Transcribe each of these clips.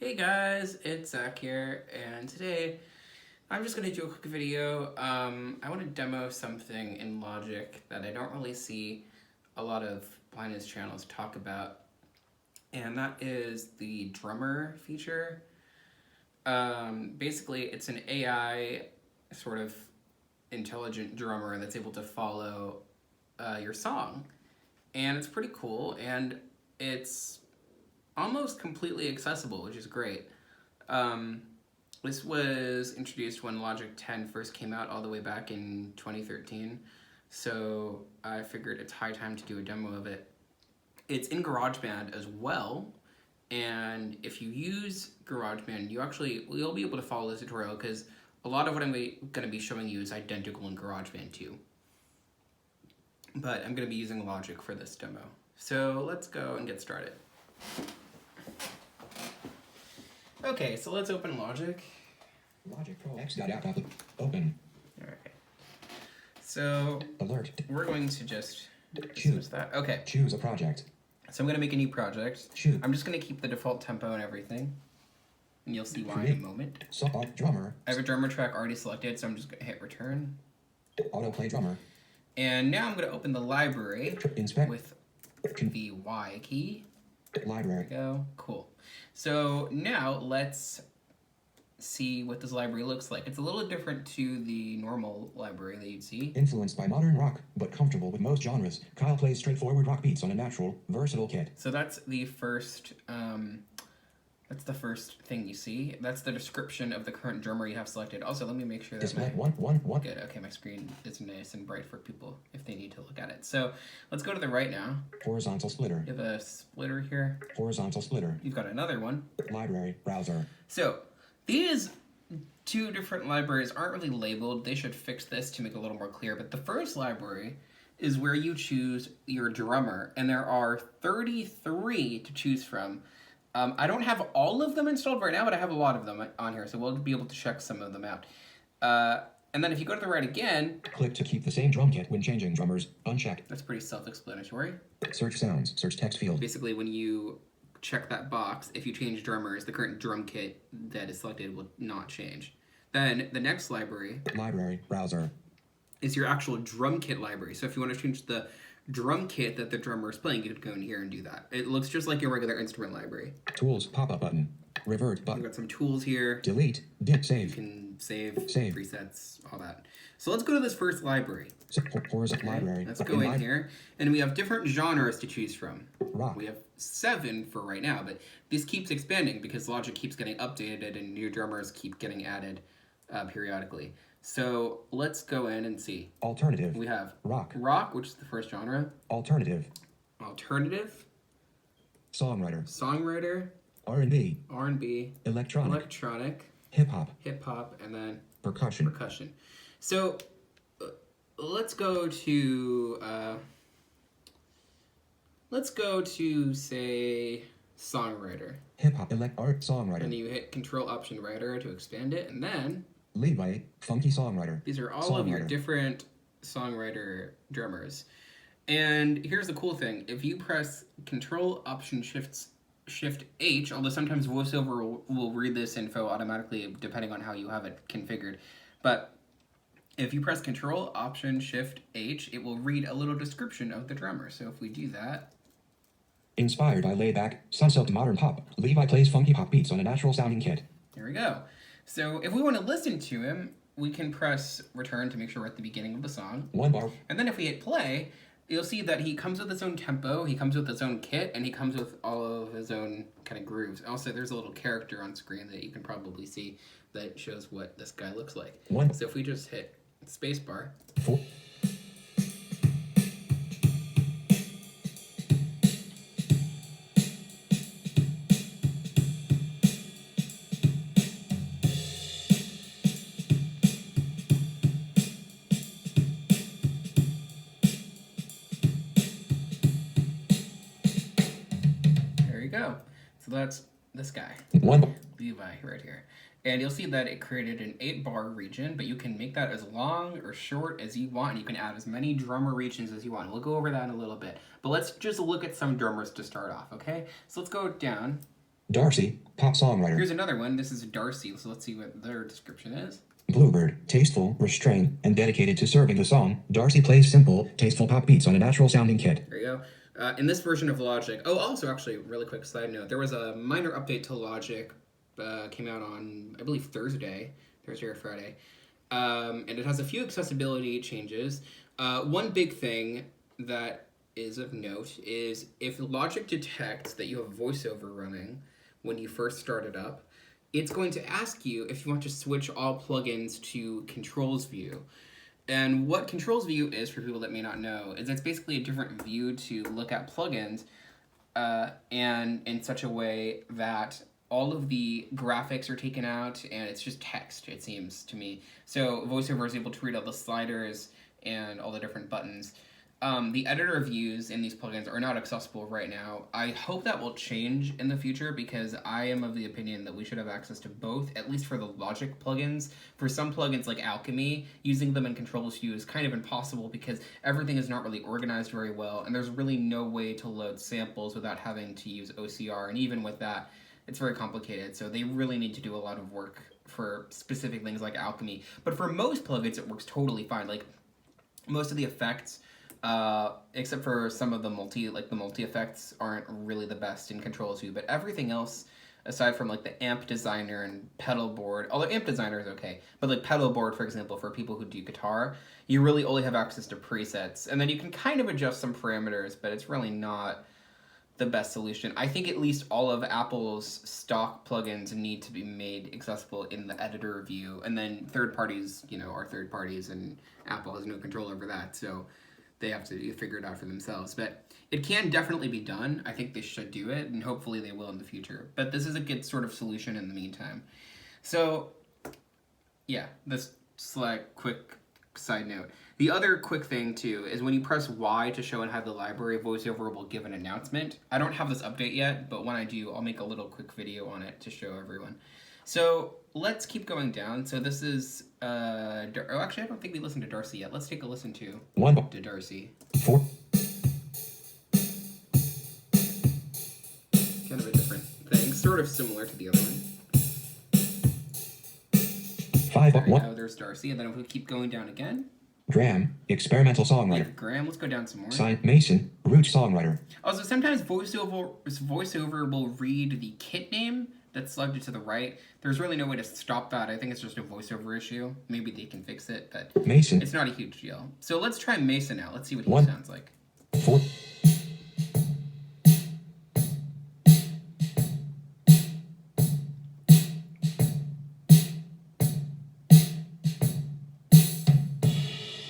Hey guys, it's Zach here, and today I'm just going to do a quick video. I want to demo something in Logic that I don't really see a lot of blindness channels talk about, and that is the drummer feature. Basically, it's an AI sort of intelligent drummer that's able to follow your song, and it's pretty cool, and it's almost completely accessible, which is great. This was introduced when Logic 10 first came out all the way back in 2013, so I figured it's high time to do a demo of it. It's in GarageBand as well, and if you use GarageBand, you'll be able to follow this tutorial because a lot of what I'm going to be showing you is identical in GarageBand too. But I'm going to be using Logic for this demo. So let's go and get started. Okay, so let's open Logic. Logic Pro X.app open. Alright. So Alert. We're going to just choose that. Okay. Choose a project. So I'm gonna make a new project. Choose. I'm just gonna keep the default tempo and everything. And you'll see why in a moment. Drummer. I have a drummer track already selected, so I'm just gonna hit return. Autoplay drummer. And now I'm gonna open the library Inspect with the Y key. Library. There we go. Cool. So now let's see what this library looks like. It's a little different to the normal library that you'd see. Influenced by modern rock, but comfortable with most genres, Kyle plays straightforward rock beats on a natural, versatile kit. So that's the first thing you see. That's the description of the current drummer you have selected. Also, let me make sure that Display one. Good. Okay, my screen is nice and bright for people if they need to look at it. So let's go to the right now. Horizontal splitter. You have a splitter here. Horizontal splitter. You've got another one. Library browser. So these two different libraries aren't really labeled. They should fix this to make it a little more clear. But the first library is where you choose your drummer, and there are 33 to choose from. I don't have all of them installed right now, but I have a lot of them on here, so we'll be able to check some of them out. And then if you go to the right again... Click to keep the same drum kit when changing drummers, unchecked. That's pretty self-explanatory. Search sounds, search text field. Basically, when you check that box, if you change drummers, the current drum kit that is selected will not change. Then the next library... Library browser. ...is your actual drum kit library. So if you want to change the drum kit that the drummer is playing, you could go in here and do that. It looks just like your regular instrument library. Tools pop-up button. Revert button. We've got some tools here. Delete. Save. You can save presets, all that. So let's go to this first library. Library. Let's go in here, and we have different genres to choose from. Rock. We have 7 for right now, but this keeps expanding because Logic keeps getting updated and new drummers keep getting added periodically. So let's go in and see. Alternative. We have rock, which is the first genre. Alternative. Songwriter. R&B. Electronic. Hip hop, and then percussion. So let's go to say songwriter. Hip hop art songwriter. And you hit Control-Option-Writer to expand it, and then Levi, funky songwriter. These are all of your different songwriter drummers. And here's the cool thing. If you press Control-Option-Shift-H, although sometimes VoiceOver will read this info automatically depending on how you have it configured, but if you press Control-Option-Shift-H, it will read a little description of the drummer. So if we do that... Inspired by laid-back, sunsoaked modern pop, Levi plays funky pop beats on a natural-sounding kit. There we go. So if we want to listen to him, we can press return to make sure we're at the beginning of the song. 1 bar. And then if we hit play, you'll see that he comes with his own tempo, he comes with his own kit, and he comes with all of his own kind of grooves. Also, there's a little character on screen that you can probably see that shows what this guy looks like. So if we just hit spacebar... 4. So that's this guy, 1 Levi, right here. And you'll see that it created an 8-bar region, but you can make that as long or short as you want, and you can add as many drummer regions as you want. We'll go over that in a little bit. But let's just look at some drummers to start off, okay? So let's go down. Darcy, pop songwriter. Here's another one. This is Darcy, so let's see what their description is. Bluebird, tasteful, restrained, and dedicated to serving the song. Darcy plays simple, tasteful pop beats on a natural-sounding kit. There you go. In this version of Logic... Oh, also, actually, really quick side note. There was a minor update to Logic. Came out on, I believe, Thursday or Friday. And it has a few accessibility changes. One big thing that is of note is if Logic detects that you have VoiceOver running when you first start it up, it's going to ask you if you want to switch all plugins to Controls View. And what Controls View is, for people that may not know, is it's basically a different view to look at plugins, and in such a way that all of the graphics are taken out and it's just text, it seems to me. So VoiceOver is able to read all the sliders and all the different buttons. The editor views in these plugins are not accessible right now. I hope that will change in the future because I am of the opinion that we should have access to both, at least for the Logic plugins. For some plugins like Alchemy, using them in Controls View is kind of impossible because everything is not really organized very well, and there's really no way to load samples without having to use OCR, and even with that, it's very complicated, so they really need to do a lot of work for specific things like Alchemy. But for most plugins, it works totally fine. Like, most of the effects, except for some of the multi effects aren't really the best in Controls View, but everything else, aside from like the amp designer and pedal board, although amp designer is okay, but like pedal board, for example, for people who do guitar, you really only have access to presets, and then you can kind of adjust some parameters, but it's really not the best solution. I think at least all of Apple's stock plugins need to be made accessible in the editor view, and then third parties, are third parties, and Apple has no control over that, so they have to figure it out for themselves. But it can definitely be done. I think they should do it, and hopefully they will in the future. But this is a good sort of solution in the meantime. So, yeah, this is like quick side note. The other quick thing, too, is when you press Y to show and hide the library, VoiceOver will give an announcement. I don't have this update yet, but when I do, I'll make a little quick video on it to show everyone. So let's keep going down. So this is, actually, I don't think we listened to Darcy yet. Let's take a listen to Darcy. 4. Kind of a different thing, sort of similar to the other one. 5. There you 1. go, there's Darcy. And then if we keep going down again. Graham, experimental songwriter. Graham, let's go down some more. Signed, Mason, root songwriter. Also, sometimes VoiceOver will read the kit name that's slugged to the right. There's really no way to stop that. I think it's just a VoiceOver issue. Maybe they can fix it, but Mason. It's not a huge deal. So let's try Mason out. Let's see what he 1. sounds like. 4.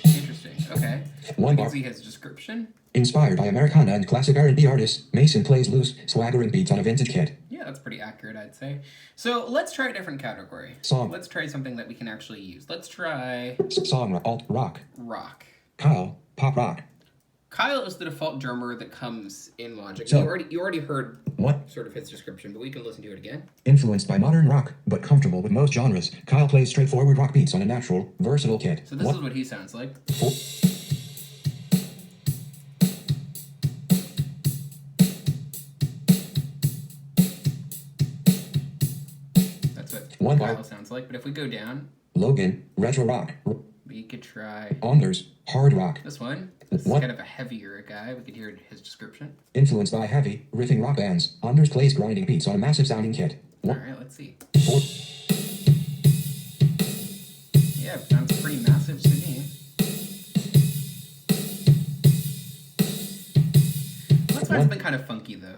Interesting. Okay. One You bar. can see his description. Inspired by Americana and classic R&B artists, Mason plays loose, swaggering beats on a vintage kit. Yeah, that's pretty accurate, I'd say. So let's try a different category. Song. Let's try something that we can actually use. Let's try Song, alt, rock. rock. Kyle, pop rock. Kyle is the default drummer that comes in Logic. So- you already heard What? sort of his description, but we can listen to it again. Influenced by modern rock, but comfortable with most genres, Kyle plays straightforward rock beats on a natural, versatile kit. So this is what he sounds like. 4. That's what One Kyle bar. sounds like. But if we go down, Logan, retro rock. we could try Anders, hard rock. this one. This is What? kind of a heavier guy. We could hear his description. Influenced by heavy, riffing rock bands, Anders plays grinding beats on a massive sounding kit. All right, let's see. 4. Yeah, it sounds pretty massive to me. Let's try something kind of funky, though.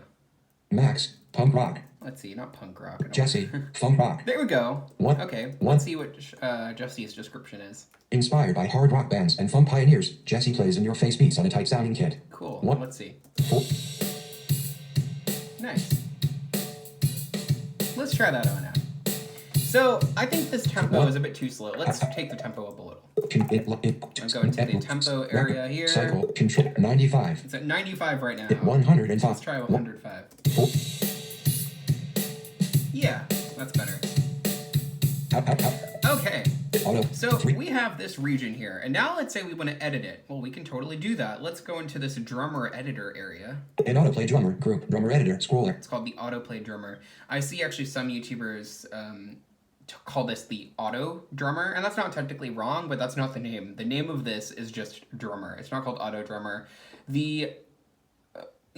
Max, punk rock. Let's see, not punk rock. I don't Jesse, want- funk rock. There we go. What? Okay, What? let's see what Jesse's description is. Inspired by hard rock bands and funk pioneers, Jesse plays in-your-face beats on a tight sounding kit. Cool. What? Let's see. 4. Nice. Let's try that on out. So, I think this tempo What? is a bit too slow. Let's take the tempo up a little. I'm going to the tempo area here. Cycle, control, 95. It's at 95 right now. 105. Let's try 105. 4. Yeah, that's better. Up. Okay. Auto So we have this region here, and now let's say we want to edit it. Well, we can totally do that. Let's go into this drummer editor area. An autoplay drummer group, drummer editor, scroller. It's called the autoplay drummer. I see actually some YouTubers call this the auto drummer, and that's not technically wrong, but that's not the name. The name of this is just drummer. It's not called auto drummer. The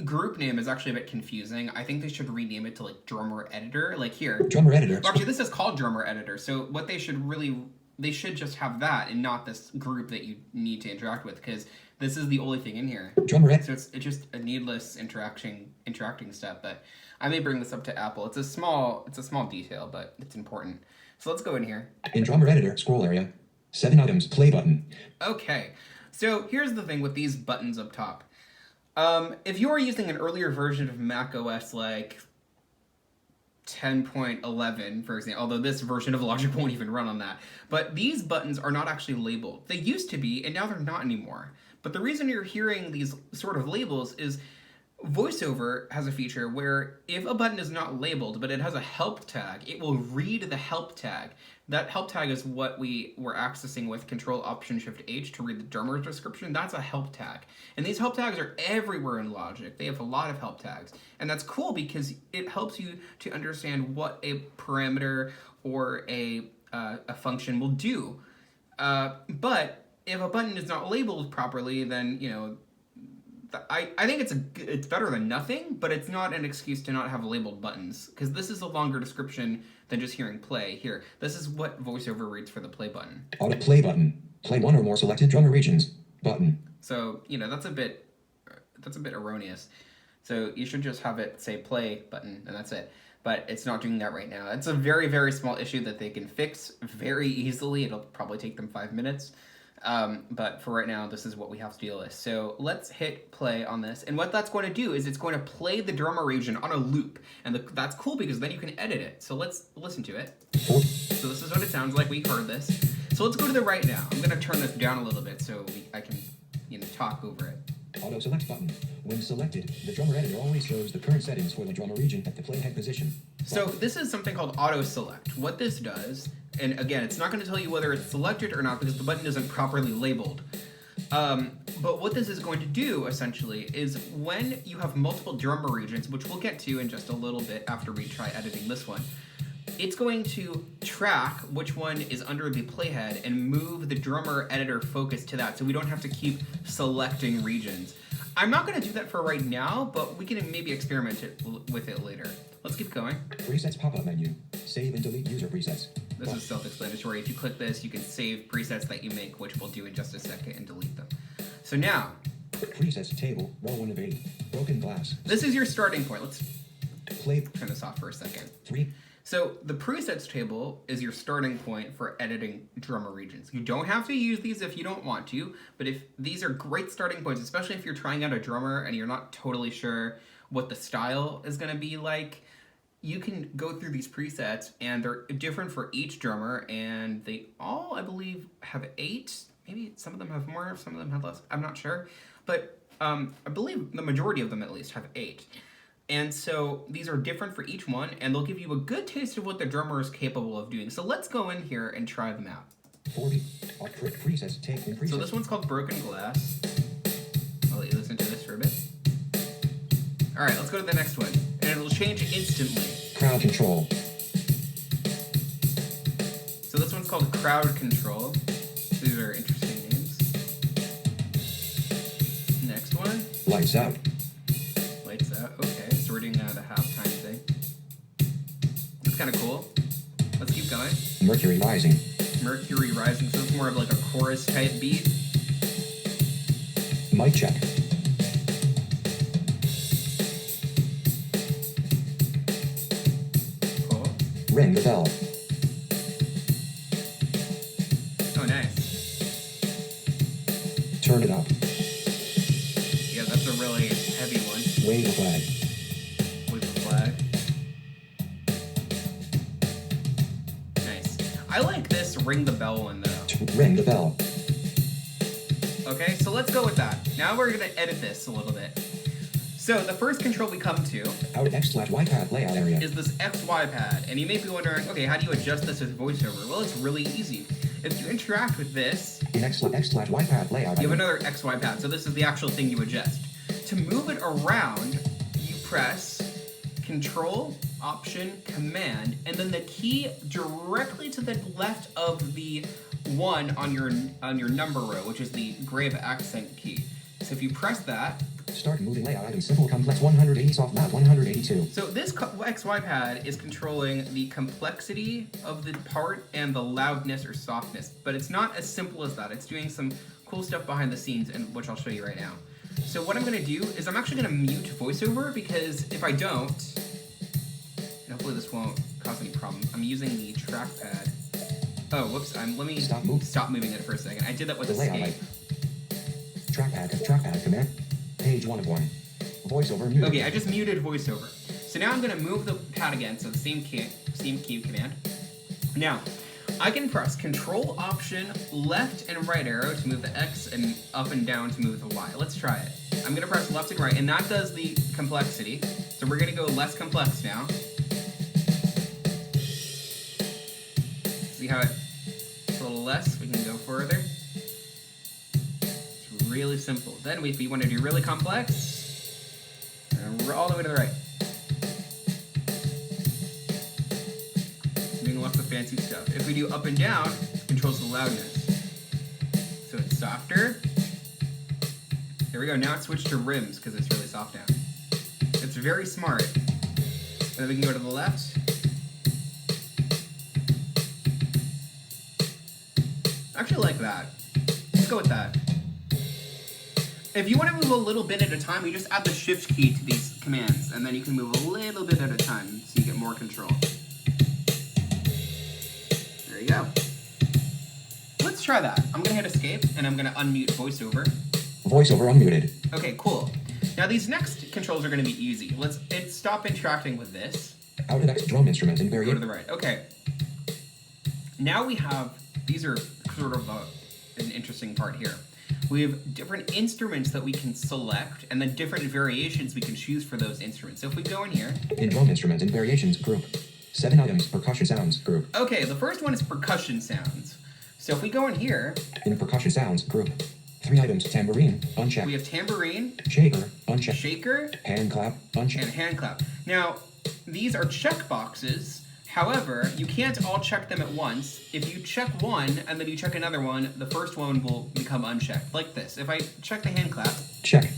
group name is actually a bit confusing. I think they should rename it to like drummer editor, like here. Drummer editor. Actually, this is called drummer editor. So what they should just have that and not this group that you need to interact with, because this is the only thing in here. Drummer So it's just a needless interacting step. But I may bring this up to Apple. It's a small detail, but it's important. So let's go in here. In drummer editor, scroll area. 7 items, play button. Okay. So here's the thing with these buttons up top. If you are using an earlier version of Mac OS like 10.11, for example, although this version of Logic won't even run on that, but these buttons are not actually labeled. They used to be, and now they're not anymore. But the reason you're hearing these sort of labels is VoiceOver has a feature where if a button is not labeled, but it has a help tag, it will read the help tag. That help tag is what we were accessing with Control-Option-Shift-H to read the drummer's description. That's a help tag. And these help tags are everywhere in Logic. They have a lot of help tags. And that's cool because it helps you to understand what a parameter or a function will do. But if a button is not labeled properly, then, you know, I think it's better than nothing, but it's not an excuse to not have labeled buttons, because this is a longer description than just hearing play. Here, this is what VoiceOver reads for the play button. Auto play button. Play one or more selected drummer regions. Button. So, you know, that's a bit erroneous. So you should just have it say play button, and that's it. But it's not doing that right now. It's a very, very small issue that they can fix very easily. It'll probably take them 5 minutes. But for right now, this is what we have to deal with. So let's hit play on this. And what that's going to do is it's going to play the drummer region on a loop. And that's cool because then you can edit it. So let's listen to it. So this is what it sounds like. We heard this. So let's go to the right now. I'm going to turn this down a little bit so I can, you know, talk over it. Auto select button. When selected, the drummer editor always shows the current settings for the drummer region at the playhead position. So this is something called auto select. What this does, and again, it's not going to tell you whether it's selected or not because the button isn't properly labeled. But what this is going to do, essentially, is when you have multiple drummer regions, which we'll get to in just a little bit after we try editing this one, it's going to track which one is under the playhead and move the drummer editor focus to that, so we don't have to keep selecting regions. I'm not going to do that for right now, but we can maybe experiment with it later. Let's keep going. Presets pop-up menu. Save and delete user presets. This is self-explanatory. If you click this, you can save presets that you make, which we'll do in just a second, and delete them. So now, presets table, row 1 of 8. Broken glass. This is your starting point. Let's play. Turn this off for a second. 3. So the presets table is your starting point for editing drummer regions. You don't have to use these if you don't want to, but if these are great starting points, especially if you're trying out a drummer and you're not totally sure what the style is going to be like, you can go through these presets, and they're different for each drummer, and they all, I believe, have 8. Maybe some of them have more, some of them have less. I'm not sure. But I believe the majority of them, at least, have 8. And so these are different for each one, and they'll give you a good taste of what the drummer is capable of doing. So let's go in here and try them out. 40. Presets, take in presets. So this one's called Broken Glass. I'll let you listen to this for a bit. All right, let's go to the next one. And it'll change instantly. Crowd control. So this one's called Crowd Control. These are interesting names. Next one. Lights out. Lights out, okay. So we're doing that at a halftime thing. That's kind of cool. Let's keep going. Mercury rising. Mercury rising, so it's more of like a chorus type beat. Mic check. Cool. Ring the bell. Oh, nice. Turn it up. Yeah, that's a really heavy one. Wave the flag. Wave the flag. Nice. I like this ring the bell one though. Ring the bell. Okay, so let's go with that. Now we're gonna edit this a little bit. So the first control we come to Our X/Y pad layout area is this XY pad. And you may be wondering, okay, how do you adjust this with VoiceOver? Well, it's really easy. if you interact with this, In X/Y pad layout you have item. another XY pad. So this is the actual thing you adjust. To move it around, you press Control, Option, Command, and then the key directly to the left of the 1 on your number row, which is the grave accent key. So if you press that, Start moving layout item. Simple complex 180 soft map 182. so this XY pad is controlling the complexity of the part and the loudness or softness, but it's not as simple as that. It's doing some cool stuff behind the scenes, and which I'll show you right now. So what I'm gonna do is I'm actually gonna mute VoiceOver, because if I don't, and hopefully this won't cause any problems, I'm using the trackpad. Oh, whoops, let me stop moving it for a second. I did that with escape. Trackpad command. Page 1 of 1. VoiceOver muted. Okay, I just muted VoiceOver. So now I'm gonna move the pad again, so the same key command. Now, I can press Control, Option, left and right arrow to move the X, and up and down to move the Y. Let's try it. I'm gonna press left and right, and that does the complexity. So we're gonna go less complex now. See how it's a little less? We can go further. It's really simple. Then if we want to do really complex, all the way to the right. Doing lots of fancy stuff. If we do up and down, it controls the loudness. So it's softer. There we go. Now it's switched to rims because it's really soft now. It's very smart. And then we can go to the left. I actually like that. Let's go with that. If you want to move a little bit at a time, you just add the shift key to these commands, and then you can move a little bit at a time so you get more control. There you go. Let's try that. I'm going to hit escape, and I'm going to unmute VoiceOver. VoiceOver unmuted. Okay, cool. Now these next controls are going to be easy. Let's stop interacting with this. Out of X drum instruments and Go to variation. the right. Okay. Now we have, these are sort of an interesting part here. We have different instruments that we can select, and then different variations we can choose for those instruments. So if we go in here. In drum instruments and variations group. 7 items, Percussion Sounds group. Okay, the first one is Percussion Sounds. So if we go in here. In Percussion Sounds group. 3 items, tambourine, unchecked. We have tambourine. Shaker, unchecked. Shaker. Hand clap, unchecked. And hand clap. Now, these are check boxes. However, you can't all check them at once. If you check one and then you check another one, the first one will become unchecked, like this. If I check the hand clap, check,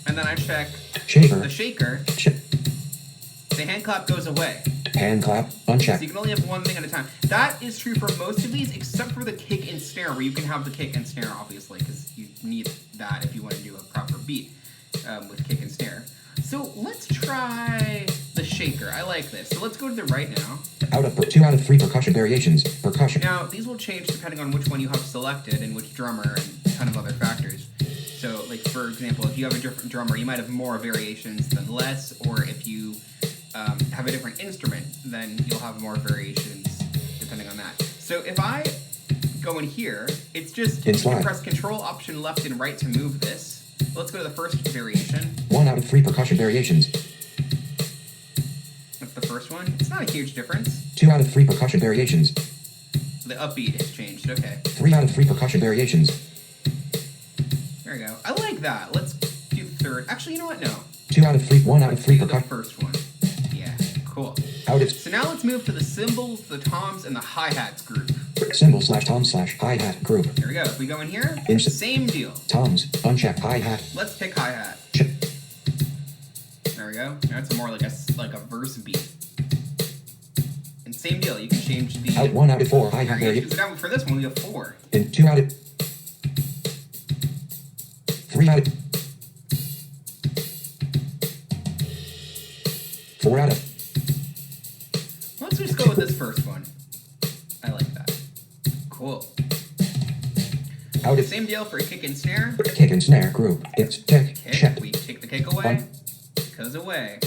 and then I check shaker, the shaker, the hand clap goes away. Hand clap, So unchecked. you can only have one thing at a time. That is true for most of these, except for the kick and snare, where you can have the kick and snare, obviously, because you need that if you want to do a proper beat with kick and snare. So let's try the shaker. I like this. So let's go to the right now. 2 out of 3 percussion variations. Percussion. Now, these will change depending on which one you have selected and which drummer and a ton of other factors. So, like, for example, if you have a different drummer, you might have more variations than less, or if you have a different instrument, then you'll have more variations depending on that. So if I go in here, it's just, you can press Control, Option, left and right to move this. Let's go to the first variation. 1 out of 3 percussion variations. That's the first one. It's not a huge difference. 2 out of 3 percussion variations. The upbeat has changed, okay. 3 out of 3 percussion variations. There we go. I like that. Let's do the third. Actually, you know what? No. 2 out of 3, 1 out of 3 the percussion. first one. Yeah, cool. So now let's move to the cymbals, the toms, and the hi-hats group. Cymbal/tom/hi-hat group. There we go. If we go in here, same deal. Toms, unchecked, hi-hat. Let's pick hi-hat. There we go. Now it's more like a verse beat. And same deal. You can change the... Out 1 out of 4 hi-hat variations. So now for this one, we have 4. In 2 out of... 3 out of... 4 out of... Let's just go with this first one. I like that. Cool. Out of... Same deal for kick and snare. Kick and snare group. It's kick. Kick. We take the kick away. Goes away.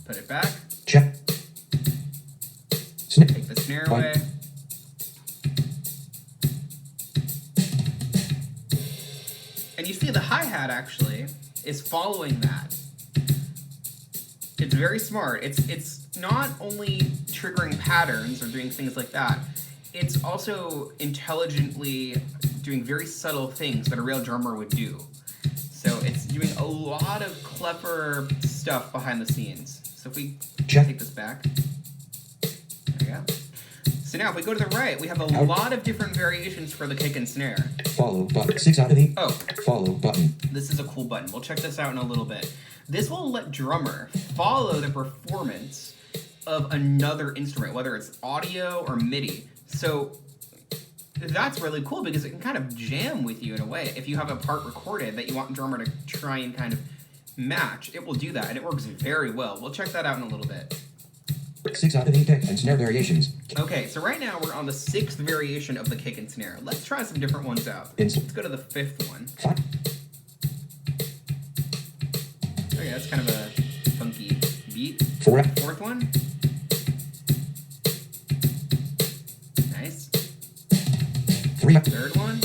Put it back. Check. Snip. Take the snare away. And you see the hi-hat actually is following that. It's very smart. It's not only triggering patterns or doing things like that, it's also intelligently doing very subtle things that a real drummer would do. So it's doing a lot of clever stuff behind the scenes. So if we take this back, there we go. So now if we go to the right, we have a lot of different variations for the kick and snare. Follow button. 6 out of 8. Oh. Follow button. This is a cool button. We'll check this out in a little bit. This will let drummer follow the performance of another instrument, whether it's audio or MIDI. So that's really cool because it can kind of jam with you in a way. If you have a part recorded that you want drummer to try and kind of match, it will do that, and it works very well. We'll check that out in a little bit. 6 out of 8 kick and snare variations. Okay, so right now we're on the 6th variation of the kick and snare. Let's try some different ones out. Let's go to the 5th one. 5. Okay, that's kind of a funky beat. 4. 4th one. Nice. 3. 3rd one.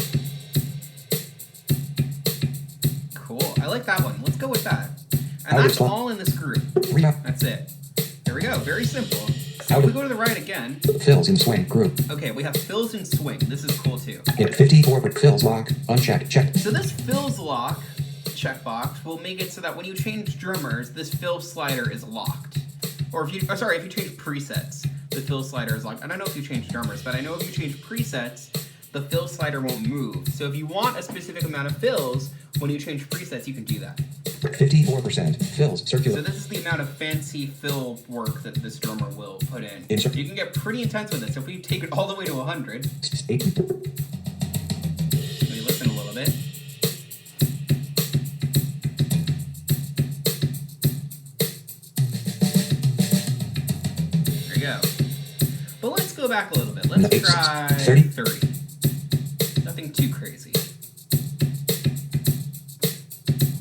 Cool, I like that one. Let's go with that. And that's all in this group. 3. That's it. There we go, very simple. So if we go to the right again. Fills in swing group. Okay, we have fills in swing. This is cool too. In 54, but fills lock, unchecked, checked. So this fills lock checkbox will make it so that when you change drummers, this fill slider is locked. Or if you, if you change presets, the fill slider is locked. I don't know if you change drummers, but I know if you change presets, the fill slider won't move. So if you want a specific amount of fills, when you change presets, you can do that. 54% fills circular. So this is the amount of fancy fill work that this drummer will put in. You can get pretty intense with this. If we take it all the way to 100, let me listen a little bit. There you go. But let's go back a little bit. Let's try 30. Nothing too crazy.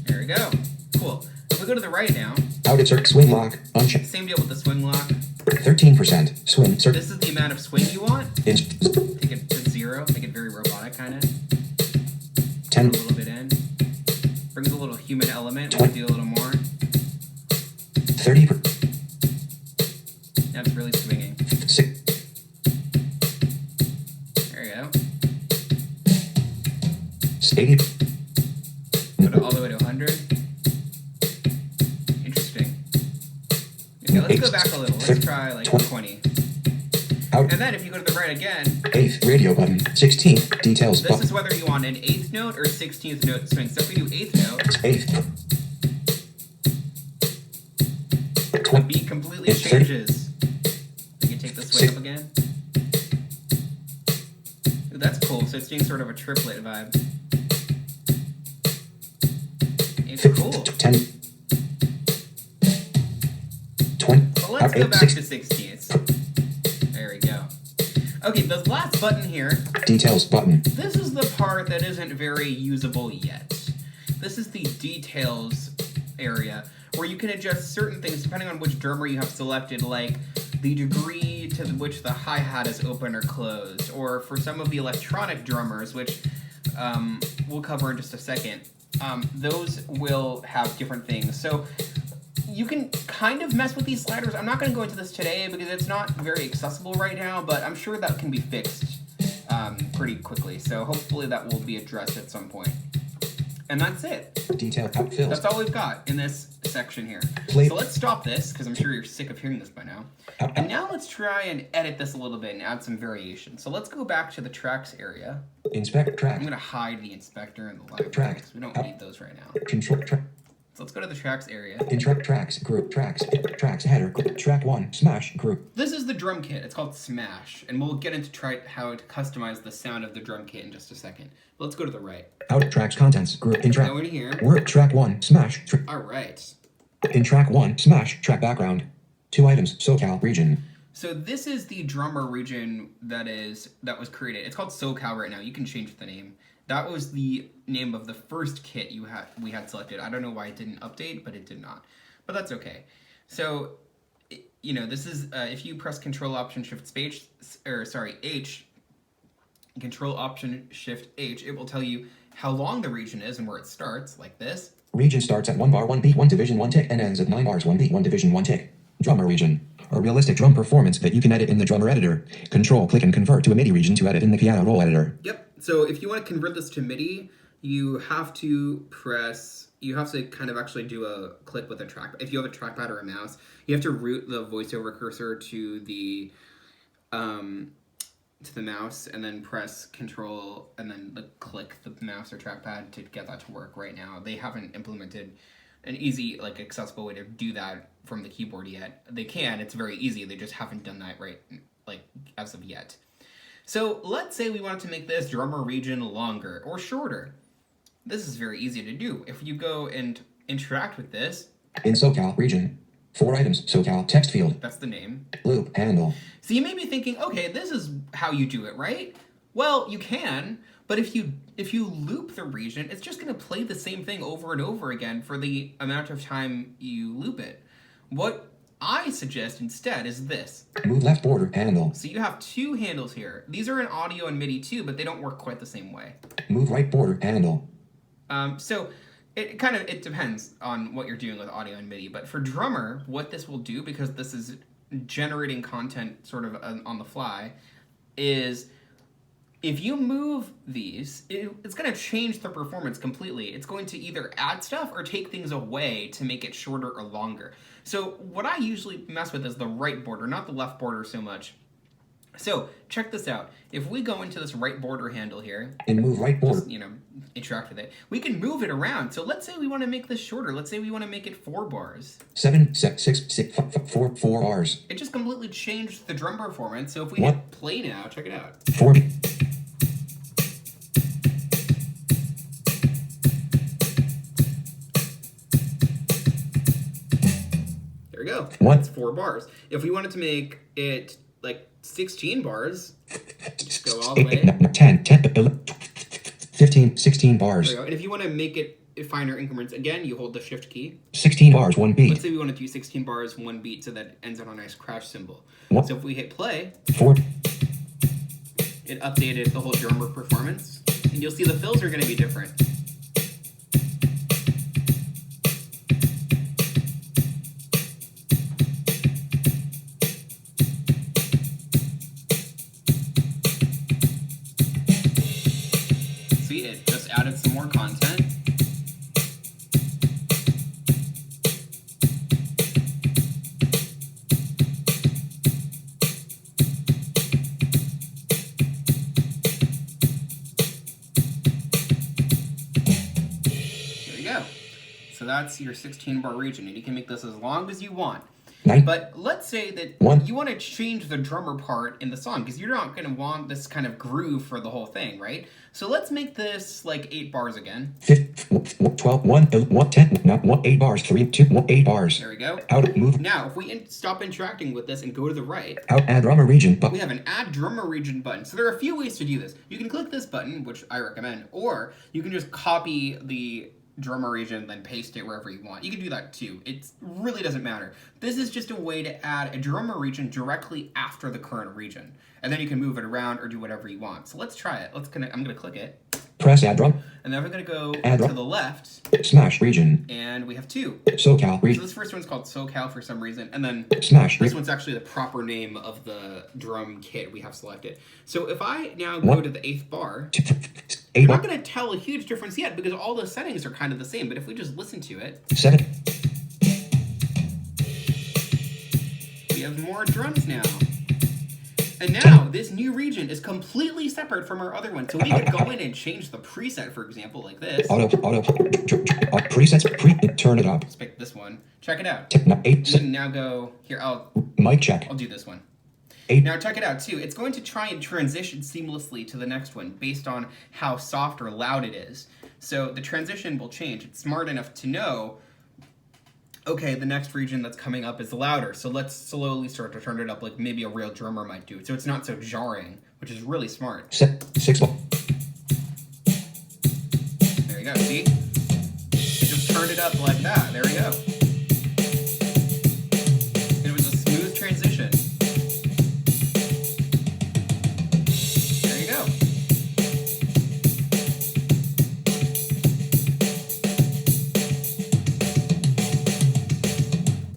There we go. Cool. If we go to the right now. Out insert swing lock, unchecked. Same deal with the swing lock. 13% swing circuit. This is the amount of swing you want. Take it to 0. Make it very robotic, kind of. 10. A little bit in. Brings a little human element. We'll do a little more. 30. That's really swinging. 6. There you go. 80. Go to all the way to 100. Interesting. Okay, let's go back a little. Let's try like 20. Out. And then if you go to the right again. 8th radio button. 16th details. This is whether you want an 8th note or 16th note swing. So if we do 8th note. 8th. The beat completely changes. We can take the swing up again. Ooh, that's cool. So it's doing sort of a triplet vibe. It's cool. 10. 20. Well, let's go back to 16th. There we go. Okay, the last button here. Details button. This is the part that isn't very usable yet. This is the details area where you can adjust certain things depending on which drummer you have selected, like the degree to which the hi-hat is open or closed, or for some of the electronic drummers, which we'll cover in just a second, those will have different things. So you can kind of mess with these sliders. I'm not going to go into this today because it's not very accessible right now, but I'm sure that can be fixed pretty quickly. So hopefully that will be addressed at some point. And that's it. Detail out fills. That's all we've got in this section here. So let's stop this, because I'm sure you're sick of hearing this by now. And now let's try and edit this a little bit and add some variation. So let's go back to the tracks area. Inspect track. I'm going to hide the inspector and the live tracks. We don't need those right now. Control track. So let's go to the tracks area. Tracks, group, tracks header, track 1, smash, group. This is the drum kit. It's called Smash, and we'll get into how to customize the sound of the drum kit in just a second. But let's go to the right. Out tracks, contents, group, in track. Go in here. Work, track 1, smash. All right. In track 1, smash, track background. 2 items, SoCal region. So this is the drummer region that was created. It's called SoCal right now. You can change the name. That was the name of the first kit we had selected. I don't know why it didn't update, but it did not. But that's okay. So, this is if you press Control Option Shift H, Control Option Shift H, it will tell you how long the region is and where it starts, like this. Region starts at 1 bar, 1 beat, 1 division, 1 tick, and ends at 9 bars, 1 beat, 1 division, 1 tick. Drummer region. a realistic drum performance that you can edit in the drummer editor. Control, click, and convert to a MIDI region to edit in the piano roll editor. Yep. So if you want to convert this to MIDI, you have to kind of actually do a click with a track. If you have a trackpad or a mouse, you have to route the VoiceOver cursor to the mouse and then press Control and then click the mouse or trackpad to get that to work. Right now, they haven't implemented an easy, accessible way to do that from the keyboard yet. They can. It's very easy. They just haven't done that as of yet. So let's say we wanted to make this drummer region longer or shorter. This is very easy to do. If you go and interact with this. In SoCal region, 4 items, SoCal text field. That's the name. Loop, handle. So you may be thinking, okay, this is how you do it, right? Well, you can, but if you loop the region, it's just going to play the same thing over and over again for the amount of time you loop it. What I suggest instead is this. Move left border, handle. So you have 2 handles here. These are in audio and MIDI too, but they don't work quite the same way. Move right border, handle. So it depends on what you're doing with audio and MIDI, but for drummer, what this will do, because this is generating content sort of on the fly, is if you move these, it's going to change the performance completely. It's going to either add stuff or take things away to make it shorter or longer. So what I usually mess with is the right border, not the left border so much. So check this out. If we go into this right border handle here, and move right border, just, interact with it, we can move it around. So let's say we want to make this shorter. Let's say we want to make it 4 bars. 4 bars. It just completely changed the drum performance. So if we hit play now, check it out. 4. There we go. What? That's 4 bars. If we wanted to make it 16 bars, go all the way. 10, 11, 15, 16 bars. There we go. And if you want to make it finer increments, again, you hold the shift key. 16 bars, 1 beat. Let's say we want to do 16 bars, 1 beat, so that ends on a nice crash cymbal. What? So if we hit play, 4. It updated the whole drummer performance, and you'll see the fills are going to be different. See, it just added some more content. So that's your 16-bar region, and you can make this as long as you want. But let's say that you want to change the drummer part in the song, because you're not going to want this kind of groove for the whole thing, right? So let's make this 8 bars again. 12, 1, 10, 8 bars, 3, 2, 8 bars. There we go. Out, move. Now, if we stop interacting with this and go to the right, out, add drummer region button. We have an add drummer region button. So there are a few ways to do this. You can click this button, which I recommend, or you can just copy the drummer region, then paste it wherever you want. You can do that too. It really doesn't matter. This is just a way to add a drummer region directly after the current region. And then you can move it around or do whatever you want. So let's try it. I'm gonna click it. Press add drum. And then we're gonna go add to the left. Smash region. And we have 2. SoCal region. So this first one's called SoCal for some reason. And then Smash. This one's actually the proper name of the drum kit we have selected. So if I now go to the 8th bar, you're not going to tell a huge difference yet because all the settings are kind of the same. But if we just listen to it, 7. We have more drums now. And now this new region is completely separate from our other one. So we could go in and change the preset, for example, like this. Auto presets, turn it up. Let's pick this one. Check it out. 8. And now go here. Mic check. I'll do this one. 8. Now check it out too. It's going to try and transition seamlessly to the next one based on how soft or loud it is. So the transition will change. It's smart enough to know, okay, the next region that's coming up is louder. So let's slowly start to turn it up like maybe a real drummer might do. So it's not so jarring, which is really smart. 6. There you go. See? It just turned it up like that. There we go. It was a smooth transition. There you go.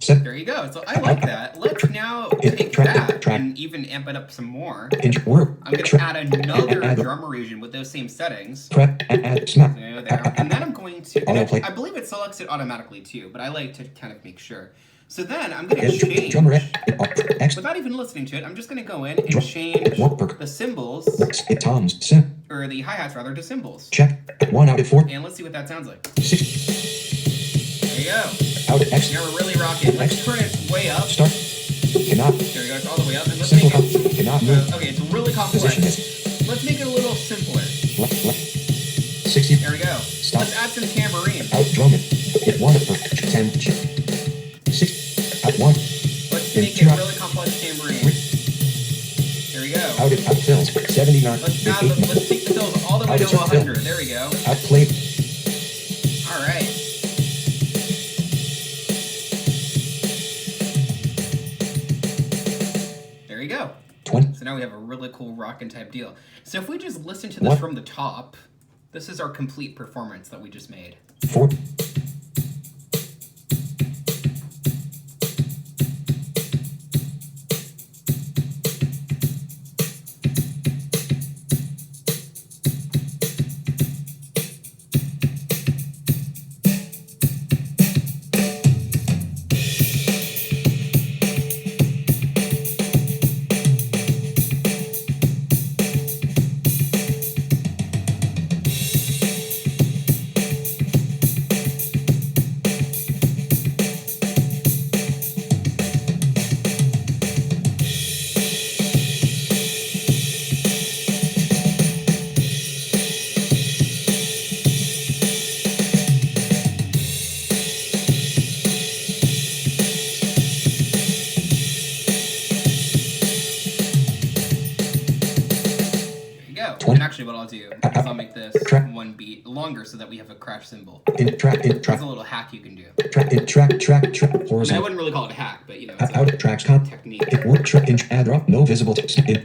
There you go. So I like that. Let's now take that and even amp it up some more. I'm going to add another drum region with those same settings. There. And then I'm going to, I believe it selects it automatically too, but I like to kind of make sure. So then I'm going to change, without even listening to it, I'm just going to go in and change the cymbals, or the hi-hats rather, to cymbals. Check 1 out of 4. And let's see what that sounds like. There you go. Now we're really rocking. Let's turn it way up. Start. Cannot. There we go. It's all the way up. And let's make it. Cannot move. Okay, it's really complex. Let's make it a little simpler. 60. There we go. Stop. Let's add some tambourine. Out drum it. Hit 1 for 10. 6. At 1. Let's make it a really complex tambourine. There we go. Out fills. 79. Let's take the fills all the way to 100. There we go. Out plate. All right. There you go. 20. So now we have a really cool rockin' type deal. So if we just listen to this from the top, this is our complete performance that we just made. 4. And actually what I'll do is I'll make this one beat longer so that we have a crash cymbal. That's a little hack you can do. I wouldn't really call it a hack, but you know, it's a technique. Add drop, no visible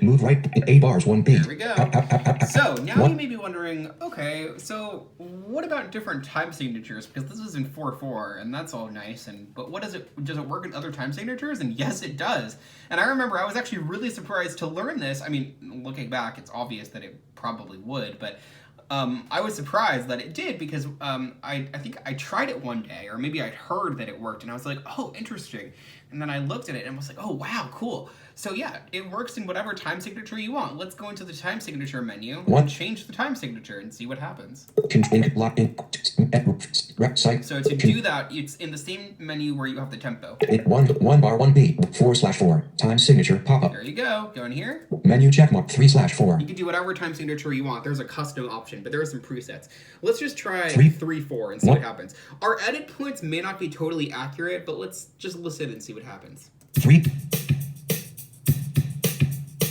move right, A bars, 1 beat. There we go. So now you may be wondering, okay, so what about different time signatures? Because this is in 4/4, and that's all nice, but does it work in other time signatures? And yes, it does. And I remember I was actually really surprised to learn this. I mean, looking back, it's obvious that it probably would, but I was surprised that it did because I think I tried it one day, or maybe I'd heard that it worked, and I was like, oh, interesting. And then I looked at it and was like, oh, wow, cool. So yeah, it works in whatever time signature you want. Let's go into the time signature menu and change the time signature and see what happens. So to do that, it's in the same menu where you have the tempo. 1 bar 1 beat 4/4 time signature pop up. There you go. Go in here. Menu checkmark 3/4. You can do whatever time signature you want. There's a custom option, but there are some presets. Let's just try 3/4 and see what happens. Our edit points may not be totally accurate, but let's just listen and see what happens. 3.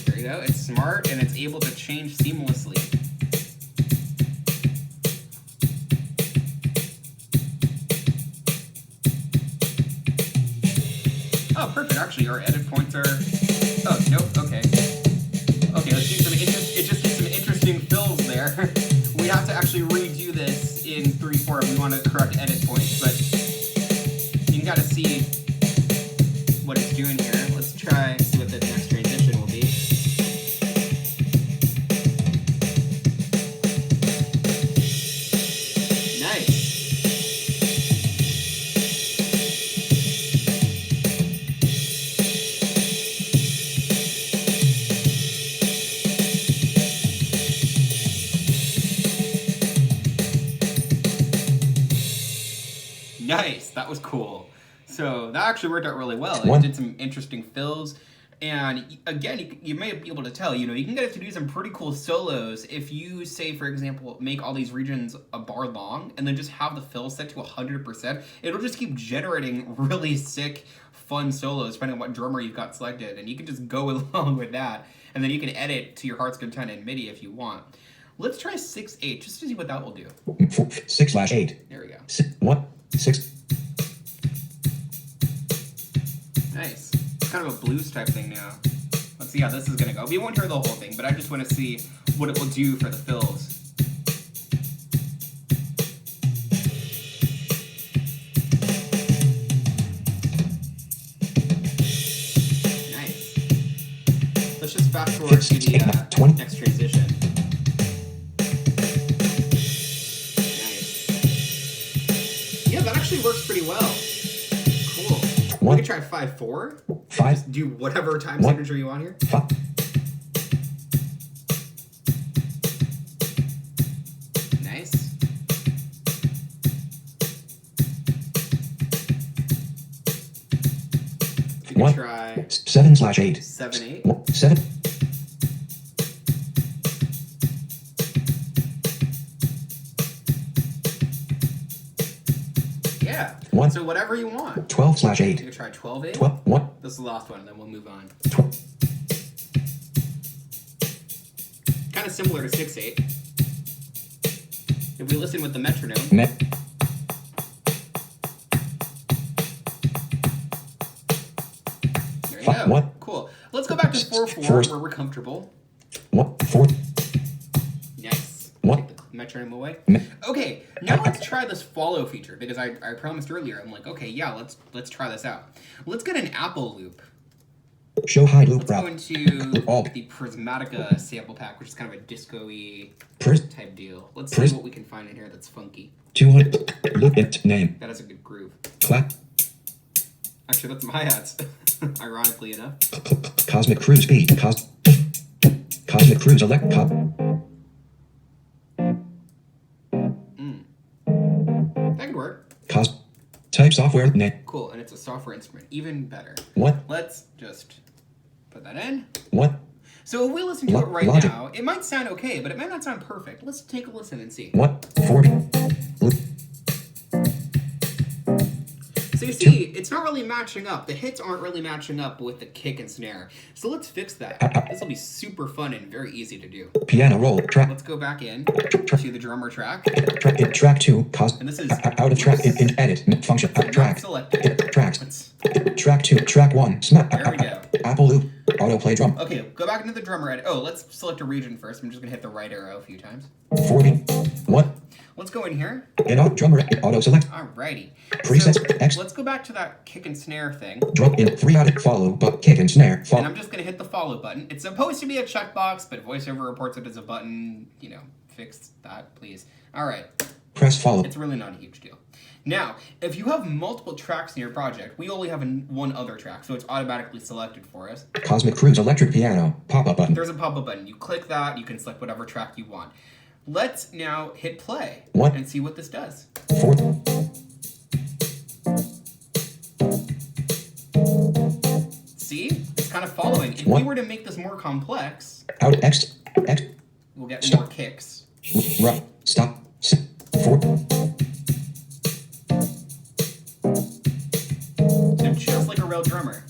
There you go. It's smart and it's able to change seamlessly. Oh, perfect. Actually, our edit points are... Oh, nope. Okay. Okay, let's do some it just did some interesting fills there. We have to actually redo this in 3/4 if we want to correct edit points, but you can kind of see what it's doing here. Let's try see what the next transition will be. Nice. Nice, that was cool. So that actually worked out really well. It did some interesting fills. And again, you may be able to tell, you can get it to do some pretty cool solos if you say, for example, make all these regions a bar long and then just have the fill set to 100%. It'll just keep generating really sick, fun solos depending on what drummer you've got selected. And you can just go along with that. And then you can edit to your heart's content in MIDI if you want. Let's try 6/8 just to see what that will do. 6/8. There we go. 6. Nice. It's kind of a blues type thing now. Let's see how this is going to go. We won't hear the whole thing, but I just want to see what it will do for the fills. Let's just fast forward to the next transition. Nice. Yeah, that actually works pretty well. Cool. We could try 5/4. 5. Just do whatever time signature you want here. 5. Nice. We can try 7/8. 7/8. 7. Yeah. 1. So whatever you want. 12/8. You can try 12/8. 12. 1. This is the last one, and then we'll move on. 12. Kind of similar to 6/8. If we listen with the metronome. There you go. What? Cool. Let's go back to 4/4 where we're comfortable. 4. Nice. What? Take the metronome away. Okay, now let's try this follow feature because I promised earlier. I'm like, okay, yeah, let's try this out. Let's get an Apple loop. Show high loop Let's wrap. go into the Prismatica sample pack, which is kind of a disco-y type deal. Let's see what we can find in here that's funky. 200. Loop it name. That has a good groove. Clap. Actually, that's my hats. Ironically enough. Cosmic Cruise beat. Cosmic Cruise elect. That could work. Type software name. Cool, and it's a software instrument. Even better. What? Let's just put that in. What? So if we listen to it right Logic. now, it might sound okay, but it might not sound perfect. Let's take a listen and see. What? 40. So you see, it's not really matching up. The hits aren't really matching up with the kick and snare. So let's fix that. This will be super fun and very easy to do. Piano roll. Track. Let's go back in to the drummer track. Track 2. And this is out of track. In edit. Function. Track. Selected. Tracks. Track 2. Track 1. Smack. There we go. Apple loop. Autoplay drum. Okay, go back into the drummer edit. Oh, let's select a region first. I'm just going to hit the right arrow a few times. 40. What? Let's go in here. Drummer auto select. Alrighty. Presets. So, X. let's go back to that kick and snare thing. Drum in 3 out of follow, but kick and snare. And I'm just going to hit the follow button. It's supposed to be a checkbox, but VoiceOver reports it as a button. You know, fix that, please. Alright. Press follow. It's really not a huge deal. Now, if you have multiple tracks in your project, we only have one other track, so it's automatically selected for us. Cosmic Cruise electric piano. Pop-up button. There's a pop-up button. You click that, you can select whatever track you want. Let's now hit play and see what this does. 4. See? It's kind of following. If we were to make this more complex, Out X. we'll get more kicks. Rough. Stop. 4. So just like a real drummer.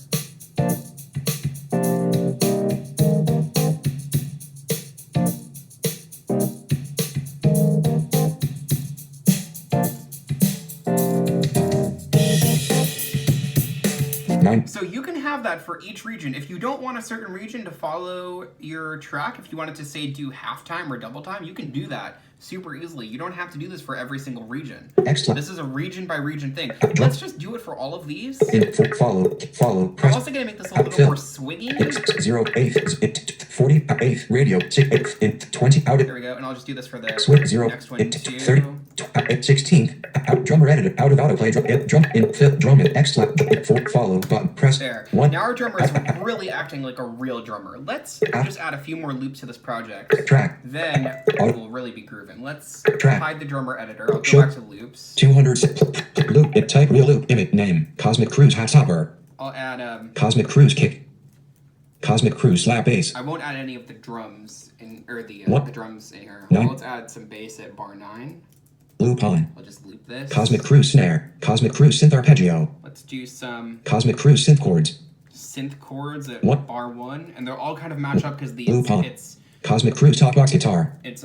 So you can have that for each region. If you don't want a certain region to follow your track, if you wanted to say do halftime or double time, you can do that super easily. You don't have to do this for every single region. Excellent. This is a region by region thing. Let's just do it for all of these. Follow. I'm also going to make this a little bit more swiggy. 48 radio 20 out. There we go, and I'll just do this for the next one too. 30 16 drummer editor out of autoplay drum in drum in X follow button press there. 1. Now our drummer is really acting like a real drummer. Let's just add a few more loops to this project. Track. Then we'll really be grooving. Let's hide the drummer editor. I'll go back to loops. 200 loop it type real loop image name Cosmic Cruise hat topper. I'll add Cosmic Cruise kick. Cosmic Cruise slap bass. I won't add any of the drums in the drums in here. Let's add some bass at bar 9. Loop on. I'll just loop this. Cosmic Cruise snare. Cosmic Cruise synth arpeggio. Let's do some Cosmic Cruise synth chords. Synth chords at What? bar 1, and they'll all kind of match up because it's Cosmic Cruise top box guitar. It's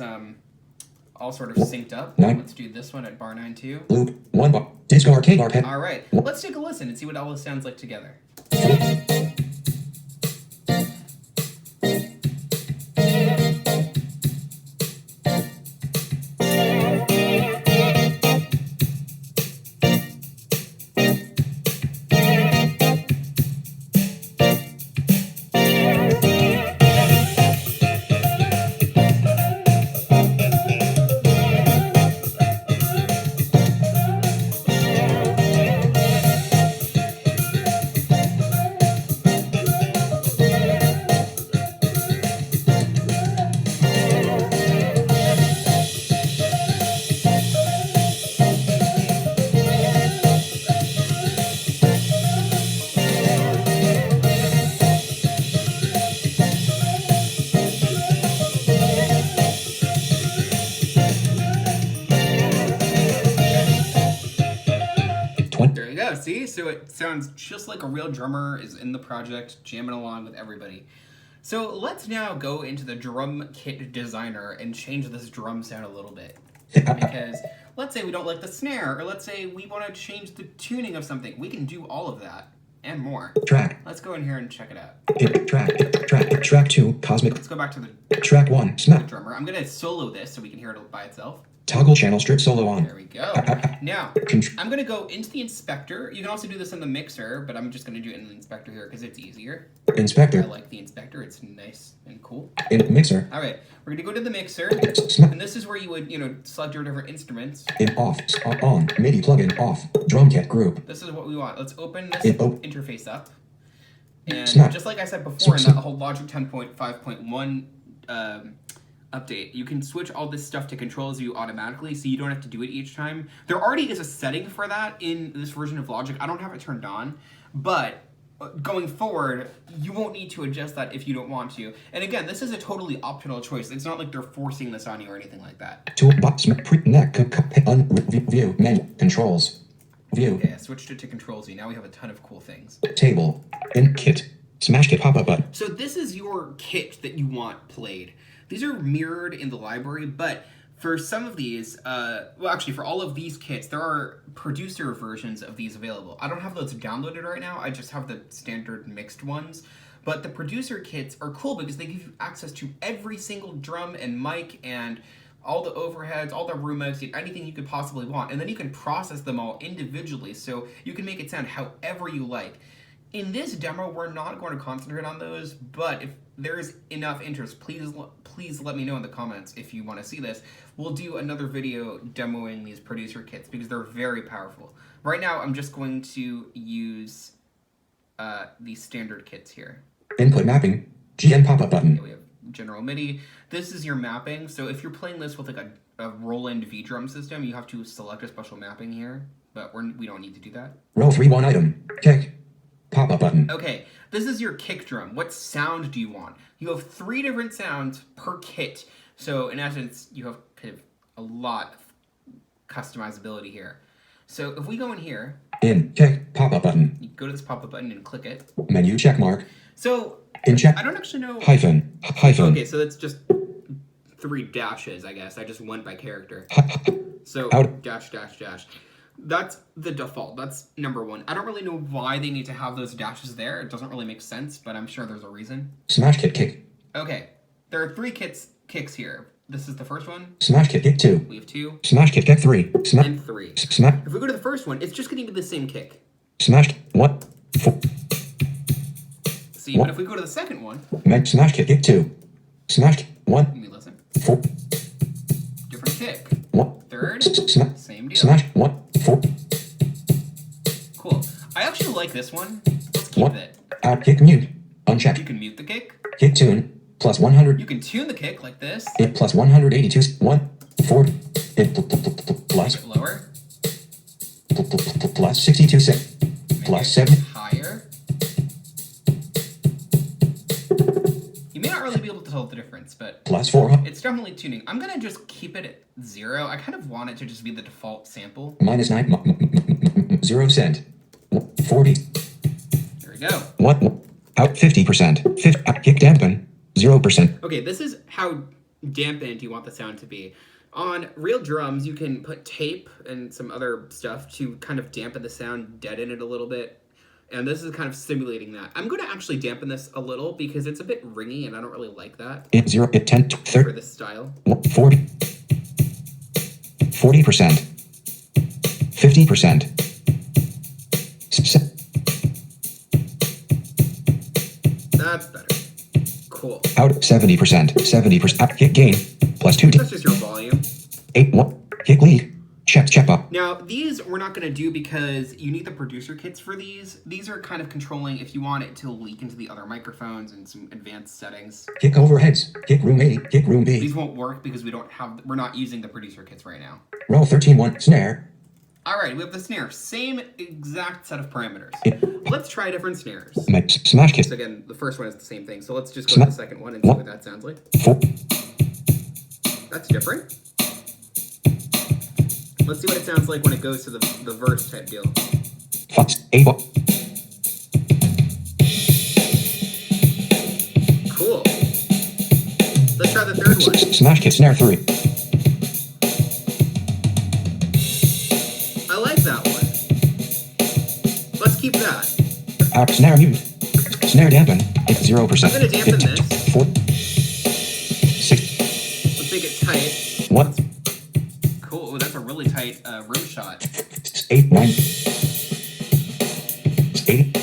all sort of synced up. 9. Let's do this one at bar 9 too. Loop 1 bar. Disco arcade arpeg. All right, let's take a listen and see what all this sounds like together. so it sounds just like a real drummer is in the project, jamming along with everybody. So let's now go into the drum kit designer and change this drum sound a little bit. Because let's say we don't like the snare, or let's say we want to change the tuning of something. We can do all of that and more. Track. Let's go in here and check it out. Track 2, Cosmic. Let's go back to the Track 1, Snap. drummer. I'm going to solo this so we can hear it by itself. Toggle channel strip solo on. There we go. Now, I'm going to go into the inspector. You can also do this in the mixer, but I'm just going to do it in the inspector here because it's easier. Inspector. I like the inspector. It's nice and cool. In mixer. All right, we're going to go to the mixer, and this is where you would, select your different instruments. In off, on, MIDI plugin off, drum kit group. This is what we want. Let's open this interface up. And just like I said before in that whole Logic 10.5.1 update, you can switch all this stuff to Control View automatically, so you don't have to do it each time. There already is a setting for that in this version of Logic. I don't have it turned on, but going forward, you won't need to adjust that if you don't want to. And again, this is a totally optional choice. It's not like they're forcing this on you or anything like that. Toolbox, view, menu, controls, view. Okay, I switched it to Control Z. Now we have a ton of cool things. Table, in kit, smash kit pop-up button. So this is your kit that you want played. These are mirrored in the library, but for some of these, well, actually, for all of these kits, there are producer versions of these available. I don't have those downloaded right now. I just have the standard mixed ones. But the producer kits are cool because they give you access to every single drum and mic and all the overheads, all the room mics, anything you could possibly want. And then you can process them all individually, so you can make it sound however you like. In this demo, we're not going to concentrate on those, but if there is enough interest, please let me know in the comments if you want to see this. We'll do another video demoing these producer kits because they're very powerful. Right now, I'm just going to use these standard kits here. Input mapping, GM pop-up button. Okay, we have general MIDI. This is your mapping. So if you're playing this with like a Roland V drum system, you have to select a special mapping here, but we don't need to do that. Row 3 1 item, kick. Pop-up button. Okay, this is your kick drum. What sound do you want? You have 3 different sounds per kit. So in essence, you have kind of a lot of customizability here. So if we go in here, kick, pop-up button. You go to this pop-up button and click it. Menu check mark. So in check. I don't actually know. Hyphen. Okay, so that's just 3 dashes, I guess. I just went by character. So dash, dash, dash. That's the default. That's number 1. I don't really know why they need to have those dashes there. It doesn't really make sense, but I'm sure there's a reason. Smash kit kick. Okay, there are 3 kicks here. This is the first one. Smash kit kick 2. We have 2. Smash kit kick 3. And 3. Smash. If we go to the first one, it's just going to be the same kick. Smash 1. 4. See, but if we go to the second one. Smash kit kick 2. Smash 1. Let me listen. 4. Different kick. 1. Third. Same deal. Smash 1. 4. Cool. I actually like this one. Let's keep it. Out kick mute. Unchecked. You can mute the kick. Kick tune. Plus 100. You can tune the kick like this. Plus 182. 1. 4. Plus. Lower. Plus 62. 6. Plus 7. Higher. You may not really be able to tell the difference, but plus 4. It's definitely tuning. I'm gonna just keep it at 0. I kind of want it to just be the default sample. Minus 9. 0 cent. 40. There we go. What? Out 50%. 50. Kick dampen. 0%. Okay, this is how dampened you want the sound to be. On real drums, you can put tape and some other stuff to kind of dampen the sound, deaden it a little bit. And this is kind of simulating that. I'm going to actually dampen this a little because it's a bit ringy and I don't really like that. 0, 10, 30. For this style. 40. 40%. 50%. That's better. Cool. Out 70%. 70%. Kick gain. Plus 2. That's just your volume. 8. 1. Kick lead. Check up. Now, these we're not going to do because you need the producer kits for these. These are kind of controlling if you want it to leak into the other microphones and some advanced settings. Kick overheads. Kick room A. Kick room B. These won't work because we're not using the producer kits right now. Row 13. 1. Snare. All right, we have the snare. Same exact set of parameters. Let's try different snares. Smash kit. So again, the first one is the same thing. So let's just go to the second one and see what that sounds like. 4. That's different. Let's see what it sounds like when it goes to the verse type deal. Fox 8. Cool. Let's try the third one. Smash Kit Snare 3. I like that one. Let's keep that. Snare mute. Snare dampen. 0%. I'm gonna dampen this. 4. 6. Let's make it tight. 1. Cool. Ooh, that's a really tight room shot. 8. 9. 8.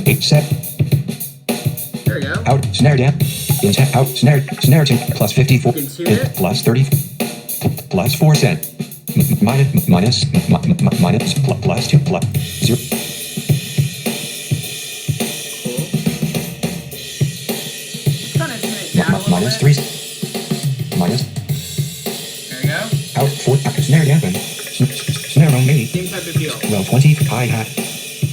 8. 7. There we go. Out. Snare damp. Intent. Out. Snare. Snare tune. Plus 54. You can tune it. Plus 30. Plus 4 cent. Minus. Plus 2. Plus 0. Kind of tune it down a little Minus bit. 3. Minus. There you go. Out. 4. Snare dampen. Snare on me. Same type of deal. Well, 20. Hi-hat.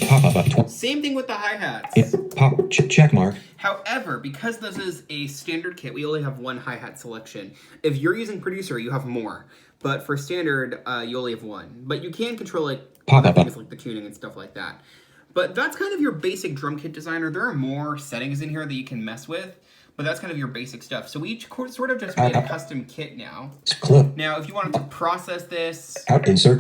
Pop up. Same thing with the hi-hats. Pop. Check mark. However, because this is a standard kit, we only have one hi-hat selection. If you're using producer, you have more. But for standard, you only have one. But you can control like other things like the tuning and stuff like that. But that's kind of your basic drum kit designer. There are more settings in here that you can mess with. But that's kind of your basic stuff. So we each sort of just made a custom kit now. Clip. Now, if you wanted to process this, Out. Insert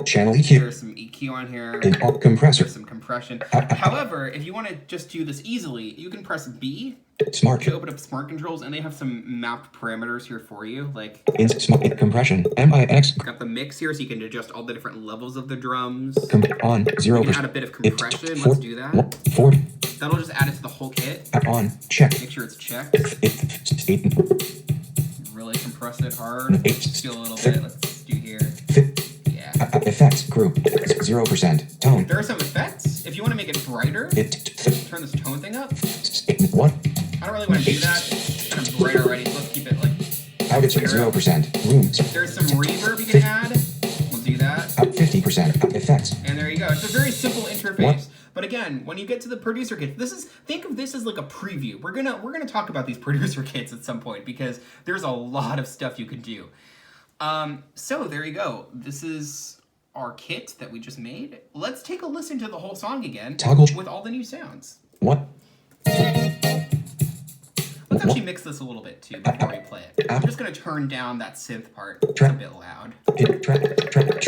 channel EQ. there's some EQ on here. Compressor. There's some compression. However, if you want to just do this easily, you can press B Smart. to open up smart controls, and they have some mapped parameters here for you. Like, Smart compression. MIX. got the mix here, so you can adjust all the different levels of the drums. On. You 0%. can add a bit of compression. Let's do that. 40. That'll just add it to the whole kit. On. Check. Make sure it's checked. Really compress it hard. Feel a little bit. Let's do here. Yeah. Effects group. 0%. Tone. There are some effects. If you want to make it brighter, turn this tone thing up. 1. I don't really want to do that. It's kind of bright already, so let's keep it like... Out. 0%. Rooms. There's some reverb you can add. We'll do that. 50%. Effects. And there you go. It's a very simple interface. But again, when you get to the producer kit, think of this as like a preview. We're gonna talk about these producer kits at some point because there's a lot of stuff you can do. So there you go. This is our kit that we just made. Let's take a listen to the whole song again with all the new sounds. What? Let's actually mix this a little bit too before we play it. I'm just gonna turn down that synth part. It's a bit loud.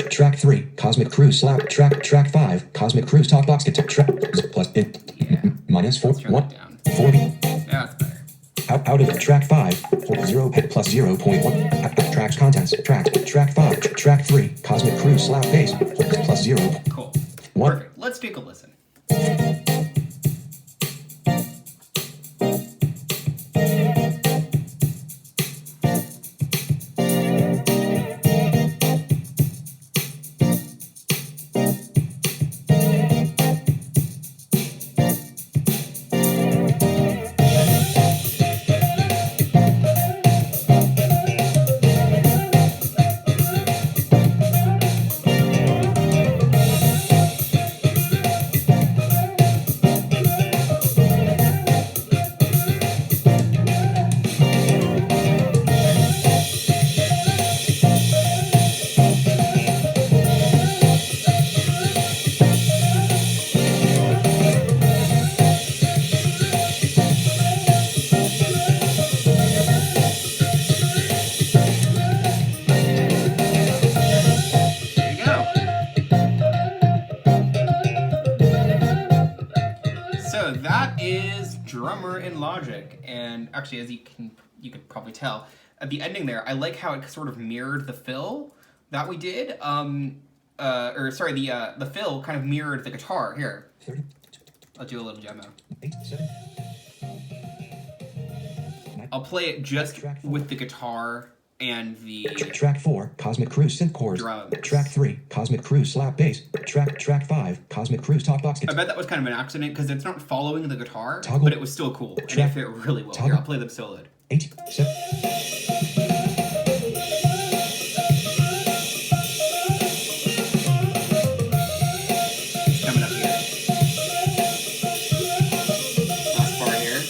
Track 3, Cosmic Cruise Slap. Track 5, Cosmic Cruise Talk Box. Plus minus 4. Let's turn 1. that down. 40. Yeah, that's better. Out of track 5, 0 plus 0.1. Tracks contents. Track 5, track 3, Cosmic Cruise Slap Bass. Plus 0. Cool. 1. Perfect. Let's take a listen. Drummer in Logic, and actually, as you could probably tell at the ending there, I like how it sort of mirrored the fill that we did. The fill kind of mirrored the guitar here. I'll do a little demo. I'll play it just with the guitar and the Track 4, Cosmic Cruise Synth Chords. drums. Track 3, Cosmic Cruise Slap Bass. Track 5, Cosmic Cruise Talk Box. I bet that was kind of an accident because it's not following the guitar, Toggle. but it was still cool. And it fit really well. Here, I'll play them soloed. 8, 7. It's coming up here. Last bar here.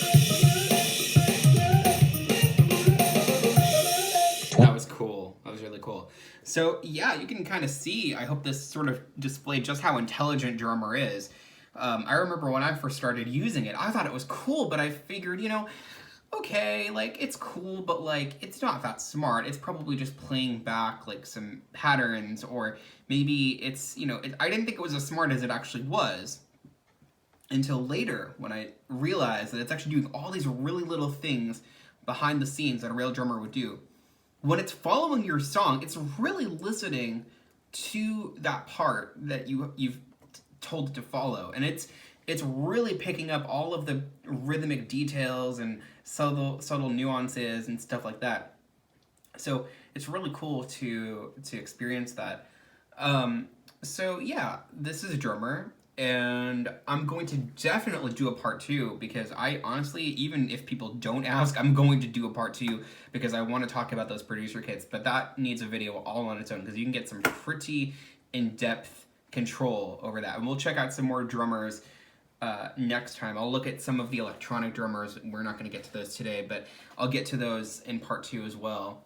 That was cool. That was really cool. So So yeah, you can kind of see, I hope this sort of displayed just how intelligent Drummer is. I remember when I first started using it, I thought it was cool, but I figured, okay, like, it's cool, but, like, it's not that smart. It's probably just playing back, like, some patterns, or maybe it's, I didn't think it was as smart as it actually was until later when I realized that it's actually doing all these really little things behind the scenes that a real drummer would do. When it's following your song, it's really listening to that part that you've told it to follow, and it's really picking up all of the rhythmic details and subtle nuances and stuff like that. So it's really cool to experience that. So yeah, this is Drummer, and I'm going to definitely do a part 2, because I honestly, even if people don't ask, I'm going to do a part 2 because I want to talk about those producer kits, but that needs a video all on its own, because you can get some pretty in-depth control over that. And we'll check out some more drummers next time. I'll look at some of the electronic drummers. We're not going to get to those today, but I'll get to those in part 2 as well.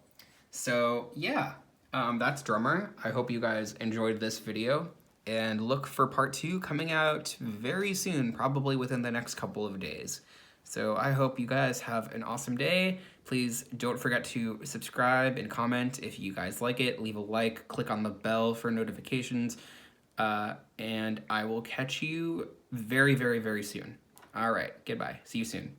So yeah, that's Drummer. I hope you guys enjoyed this video, and look for part 2 coming out very soon, probably within the next couple of days. So I hope you guys have an awesome day. Please don't forget to subscribe and comment if you guys like it. Leave a like, click on the bell for notifications, and I will catch you very, very, very soon. All right, goodbye. See you soon.